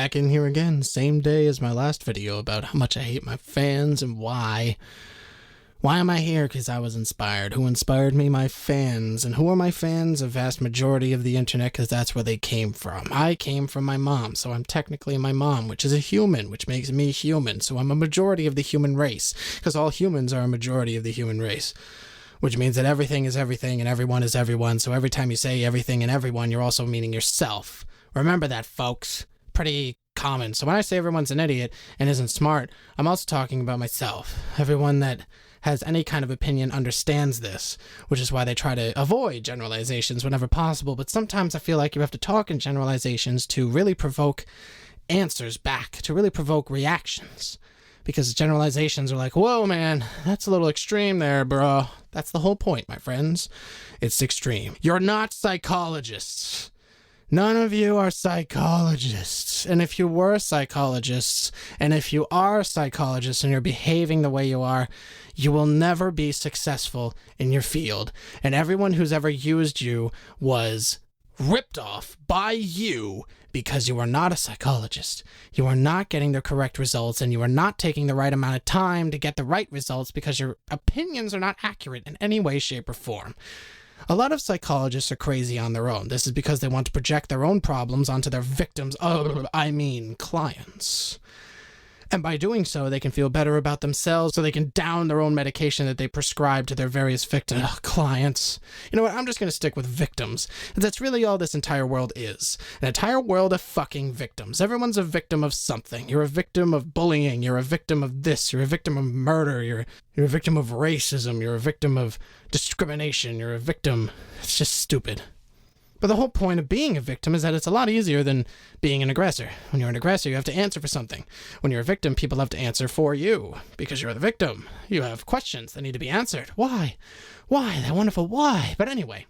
back in here again, same day as my last video about how much I hate my fans and why. Why am I here? Because I was inspired. Who inspired me? My fans. And who are my fans? A vast majority of the internet, because that's where they came from. I came from my mom, so I'm technically my mom, which is a human, which makes me human. So I'm a majority of the human race, because all humans are a majority of the human race. Which means that everything is everything and everyone is everyone. So every time you say everything and everyone, you're also meaning yourself. Remember that, folks. Pretty common. So when I say everyone's an idiot and isn't smart, I'm also talking about myself. Everyone that has any kind of opinion understands this, which is why they try to avoid generalizations whenever possible. But sometimes I feel like you have to talk in generalizations to really provoke answers back, to really provoke reactions. Because generalizations are like, whoa, man, that's a little extreme there, bro. That's the whole point, my friends. It's extreme. You're not psychologists. None of you are psychologists. And if you were psychologists, and if you are psychologists and you're behaving the way you are, you will never be successful in your field. And everyone who's ever used you was ripped off by you because you are not a psychologist. You are not getting the correct results, and you are not taking the right amount of time to get the right results because your opinions are not accurate in any way, shape, or form. A lot of psychologists are crazy on their own. This is because they want to project their own problems onto their victims, clients. And by doing so, they can feel better about themselves, so they can down their own medication that they prescribe to their various clients. You know what? I'm just going to stick with victims. That's really all this entire world is. An entire world of fucking victims. Everyone's a victim of something. You're a victim of bullying. You're a victim of this. You're a victim of murder. You're a victim of racism. You're a victim of discrimination. You're a victim. It's just stupid. But the whole point of being a victim is that it's a lot easier than being an aggressor. When you're an aggressor, you have to answer for something. When you're a victim, people have to answer for you because you're the victim. You have questions that need to be answered. Why? Why? That wonderful why? But anyway,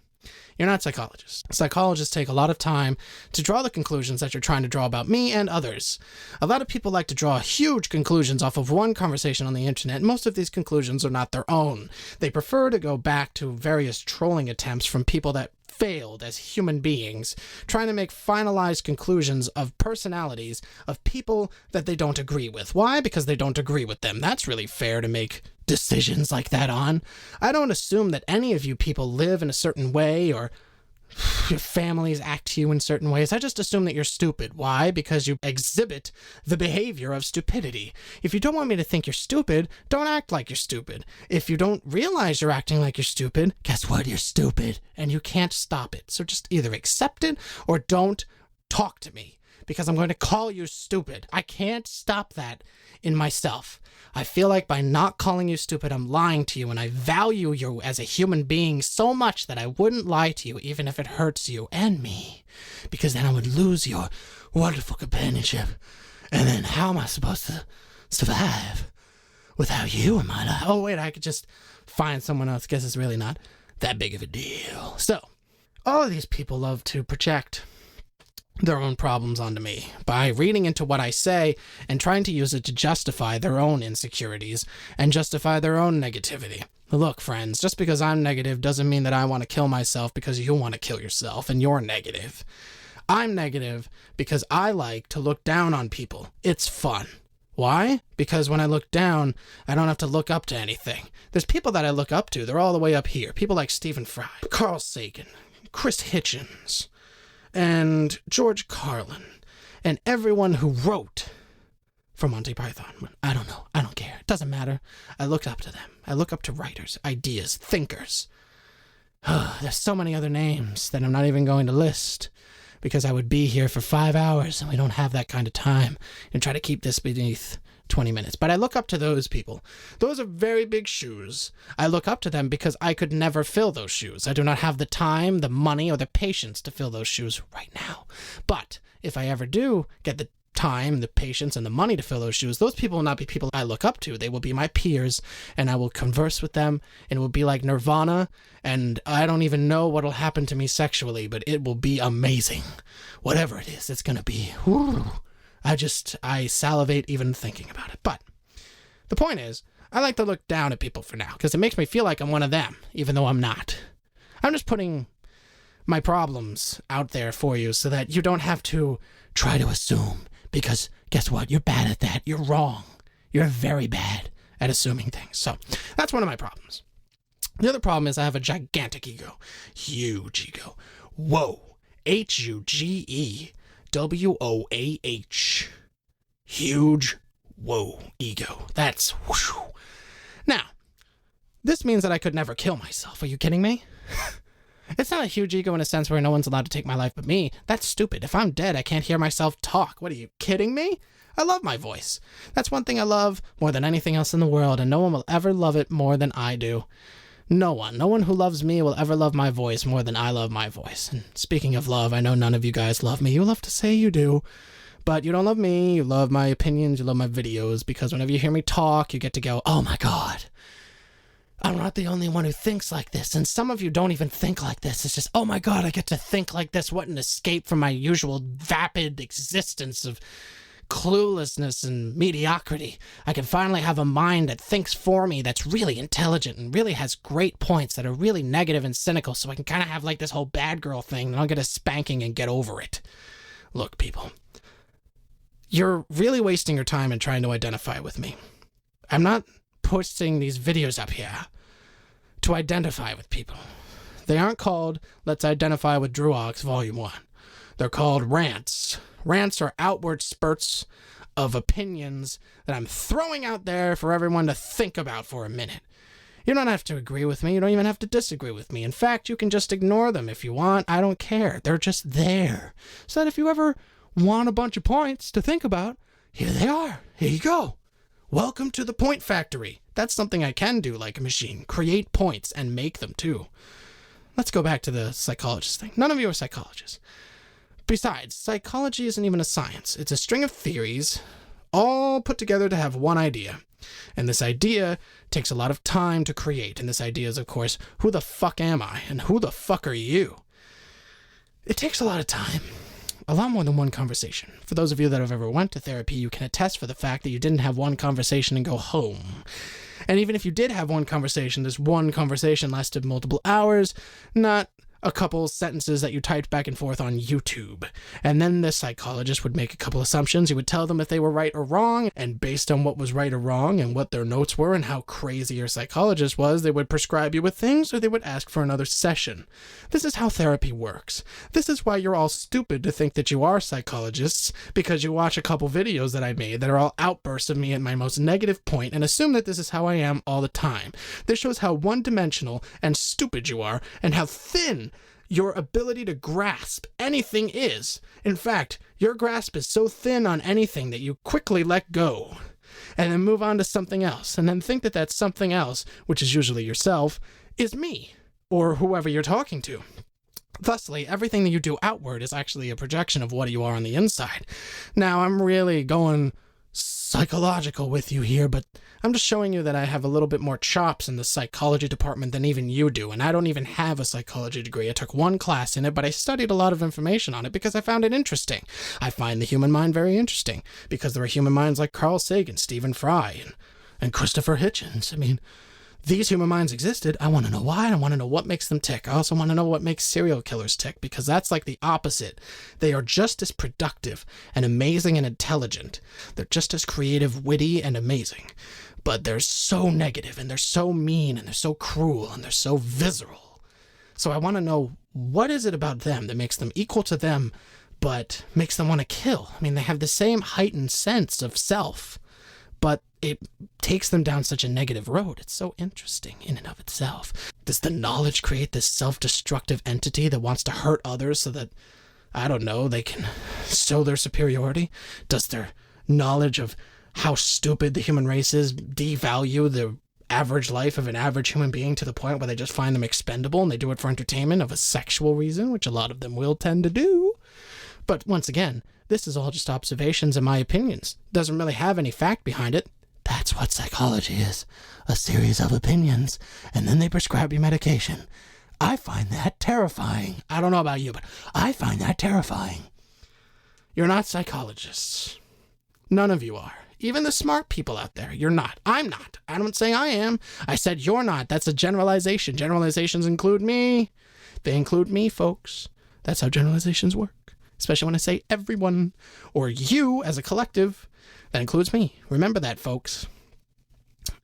you're not psychologists. Psychologists take a lot of time to draw the conclusions that you're trying to draw about me and others. A lot of people like to draw huge conclusions off of one conversation on the internet. Most of these conclusions are not their own. They prefer to go back to various trolling attempts from people that failed as human beings, trying to make finalized conclusions of personalities of people that they don't agree with. Why? Because they don't agree with them. That's really fair to make decisions like that on. I don't assume that any of you people live in a certain way or your families act to you in certain ways. I just assume that you're stupid. Why? Because you exhibit the behavior of stupidity. If you don't want me to think you're stupid, don't act like you're stupid. If you don't realize you're acting like you're stupid, guess what? You're stupid, and you can't stop it. So just either accept it or don't talk to me, because I'm going to call you stupid. I can't stop that in myself. I feel like by not calling you stupid, I'm lying to you, and I value you as a human being so much that I wouldn't lie to you even if it hurts you and me, because then I would lose your wonderful companionship. And then how am I supposed to survive without you in my life? Oh, wait, I could just find someone else. Guess it's really not that big of a deal. So, all of these people love to project their own problems onto me by reading into what I say and trying to use it to justify their own insecurities and justify their own negativity. Look, friends, just because I'm negative doesn't mean that I want to kill myself because you want to kill yourself and you're negative. I'm negative because I like to look down on people. It's fun. Why? Because when I look down, I don't have to look up to anything. There's people that I look up to. They're all the way up here. People like Stephen Fry, Carl Sagan, Chris Hitchens, and George Carlin, and everyone who wrote for Monty Python. I don't know. I don't care. It doesn't matter. I look up to them. I look up to writers, ideas, thinkers. There's so many other names that I'm not even going to list, because I would be here for 5 hours, and we don't have that kind of time, and try to keep this beneath 20 minutes. But I look up to those people. Those are very big shoes. I look up to them because I could never fill those shoes. I do not have the time, the money, or the patience to fill those shoes right now. But if I ever do get the time, the patience, and the money to fill those shoes, those people will not be people I look up to. They will be my peers, and I will converse with them, and it will be like Nirvana, and I don't even know what will happen to me sexually, but it will be amazing. Whatever it is, it's going to be, whoo. I salivate even thinking about it. But the point is, I like to look down at people for now, because it makes me feel like I'm one of them, even though I'm not. I'm just putting my problems out there for you so that you don't have to try to assume Because guess what? You're bad at that. You're wrong. You're very bad at assuming things. So that's one of my problems. The other problem is I have a gigantic ego. Huge ego. Whoa. H-U-G-E-W-O-A-H. Huge. Whoa. Ego. That's whoosh. Now, this means that I could never kill myself. Are you kidding me? It's not a huge ego in a sense where no one's allowed to take my life but me. That's stupid. If I'm dead, I can't hear myself talk. What, are you kidding me? I love my voice. That's one thing I love more than anything else in the world, and no one will ever love it more than I do. No one who loves me will ever love my voice more than I love my voice. And speaking of love, I know none of you guys love me. You love to say you do, but you don't love me. You love my opinions. You love my videos, because whenever you hear me talk, you get to go, oh my God, I'm not the only one who thinks like this. And some of you don't even think like this. It's just, oh my God, I get to think like this. What an escape from my usual vapid existence of cluelessness and mediocrity. I can finally have a mind that thinks for me, that's really intelligent and really has great points that are really negative and cynical, so I can kind of have like this whole bad girl thing, and I'll get a spanking and get over it. Look, people, you're really wasting your time in trying to identify with me. I'm not posting these videos up here to identify with people. They aren't called Let's Identify with Druox Volume 1. They're called rants. Rants are outward spurts of opinions that I'm throwing out there for everyone to think about for a minute. You don't have to agree with me. You don't even have to disagree with me. In fact, you can just ignore them if you want. I don't care. They're just there. So that if you ever want a bunch of points to think about, here they are. Here you go. Welcome to the point factory. That's something I can do like a machine. Create points and make them too. Let's go back to the psychologist thing. None of you are psychologists. Besides, psychology isn't even a science. It's a string of theories, all put together to have one idea. And this idea takes a lot of time to create. And this idea is, of course, who the fuck am I? And who the fuck are you? It takes a lot of time. A lot more than one conversation. For those of you that have ever went to therapy, you can attest for the fact that you didn't have one conversation and go home. And even if you did have one conversation, this one conversation lasted multiple hours, not a couple sentences that you typed back and forth on YouTube. And then the psychologist would make a couple assumptions. He would tell them if they were right or wrong, and based on what was right or wrong and what their notes were and how crazy your psychologist was, they would prescribe you with things or they would ask for another session. This is how therapy works. This is why you're all stupid to think that you are psychologists, because you watch a couple videos that I made that are all outbursts of me at my most negative point and assume that this is how I am all the time. This shows how one-dimensional and stupid you are and how thin your ability to grasp anything is. In fact, your grasp is so thin on anything that you quickly let go and then move on to something else, and then think that that something else, which is usually yourself, is me or whoever you're talking to. Thusly, everything that you do outward is actually a projection of what you are on the inside. Now, I'm really going psychological with you here, but I'm just showing you that I have a little bit more chops in the psychology department than even you do, and I don't even have a psychology degree. I took one class in it, but I studied a lot of information on it because I found it interesting. I find the human mind very interesting because there are human minds like Carl Sagan, Stephen Fry, and Christopher Hitchens. I mean, these human minds existed. I want to know why. I want to know what makes them tick. I also want to know what makes serial killers tick, because that's like the opposite. They are just as productive and amazing and intelligent. They're just as creative, witty, and amazing. But they're so negative, and they're so mean, and they're so cruel, and they're so visceral. So I want to know, what is it about them that makes them equal to them, but makes them want to kill? I mean, they have the same heightened sense of self, but it takes them down such a negative road. It's so interesting in and of itself. Does the knowledge create this self-destructive entity that wants to hurt others so that, I don't know, they can show their superiority? Does their knowledge of how stupid the human race is devalue the average life of an average human being to the point where they just find them expendable and they do it for entertainment of a sexual reason, which a lot of them will tend to do? But once again, this is all just observations and my opinions. Doesn't really have any fact behind it. That's what psychology is. A series of opinions, and then they prescribe you medication. I find that terrifying. I don't know about you, but I find that terrifying. You're not psychologists. None of you are. Even the smart people out there, you're not. I'm not. I don't say I am. I said you're not. That's a generalization. Generalizations include me. They include me, folks. That's how generalizations work. Especially when I say everyone, or you as a collective. That includes me. Remember that, folks.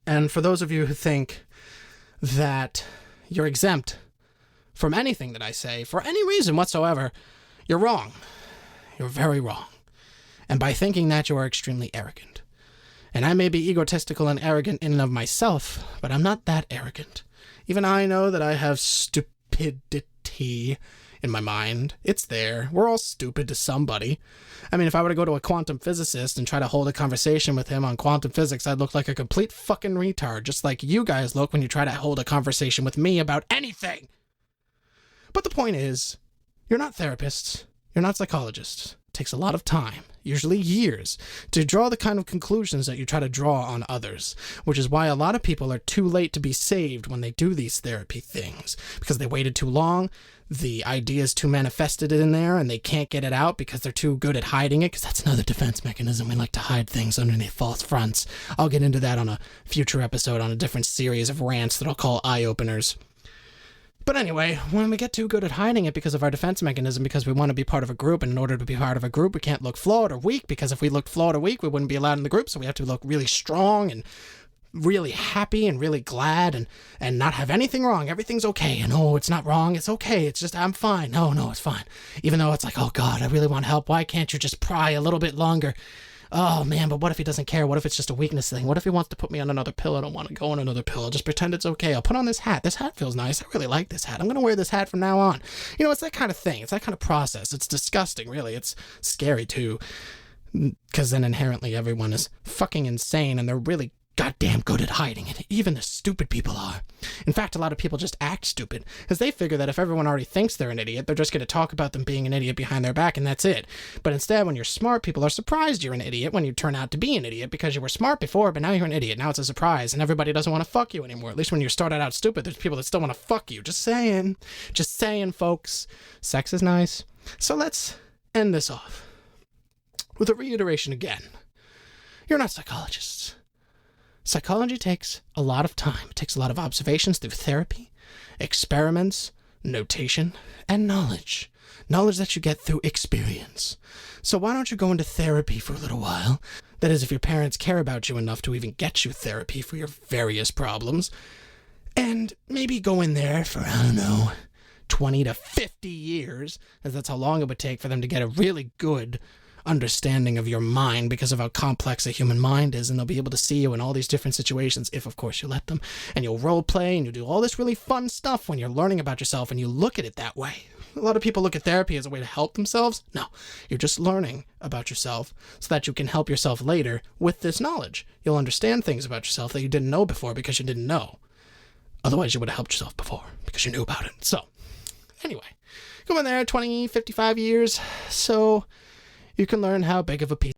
And for those of you who think that you're exempt from anything that I say, for any reason whatsoever, you're wrong. You're very wrong. And by thinking that, you are extremely arrogant. And I may be egotistical and arrogant in and of myself, but I'm not that arrogant. Even I know that I have stupidity in my mind. It's there. We're all stupid to somebody. I mean, if I were to go to a quantum physicist and try to hold a conversation with him on quantum physics, I'd look like a complete fucking retard, just like you guys look when you try to hold a conversation with me about anything. But the point is, you're not therapists. You're not psychologists. It takes a lot of time, usually years, to draw the kind of conclusions that you try to draw on others, which is why a lot of people are too late to be saved when they do these therapy things, because they waited too long, the idea is too manifested in there, and they can't get it out because they're too good at hiding it, because that's another defense mechanism. We like to hide things underneath false fronts. I'll get into that on a future episode on a different series of rants that I'll call eye-openers. But anyway, when we get too good at hiding it because of our defense mechanism, because we want to be part of a group, and in order to be part of a group, we can't look flawed or weak, because if we looked flawed or weak, we wouldn't be allowed in the group, so we have to look really strong and really happy and really glad and not have anything wrong. Everything's okay, and oh, it's not wrong, it's okay, it's just, I'm fine. No, it's fine. Even though it's like, oh God, I really want help. Why can't you just pry a little bit longer? Oh man, but what if he doesn't care? What if it's just a weakness thing? What if he wants to put me on another pill? I don't want to go on another pill. I'll just pretend it's okay. I'll put on this hat. This hat feels nice. I really like this hat. I'm going to wear this hat from now on. You know, it's that kind of thing. It's that kind of process. It's disgusting, really. It's scary too, because then inherently everyone is fucking insane, and they're really goddamn good at hiding it. Even the stupid people are. In fact, a lot of people just act stupid, because they figure that if everyone already thinks they're an idiot, they're just going to talk about them being an idiot behind their back, and that's it. But instead, when you're smart, people are surprised you're an idiot when you turn out to be an idiot, because you were smart before, but now you're an idiot. Now it's a surprise, and everybody doesn't want to fuck you anymore. At least when you started out stupid, there's people that still want to fuck you. Just saying. Just saying, folks. Sex is nice. So let's end this off with a reiteration again. You're not psychologists. Psychology takes a lot of time. It takes a lot of observations through therapy, experiments, notation, and knowledge. Knowledge that you get through experience. So why don't you go into therapy for a little while? That is, if your parents care about you enough to even get you therapy for your various problems. And maybe go in there for, I don't know, 20 to 50 years, as that's how long it would take for them to get a really good understanding of your mind, because of how complex a human mind is, and they'll be able to see you in all these different situations, if of course you let them, and you'll role play and you do all this really fun stuff when you're learning about yourself, and you look at it that way. A lot of people look at therapy as a way to help themselves. No, you're just learning about yourself so that you can help yourself later with this knowledge. You'll understand things about yourself that you didn't know before because you didn't know. Otherwise you would have helped yourself before because you knew about it. So anyway, go in there 20, 55 years so you can learn how big of a piece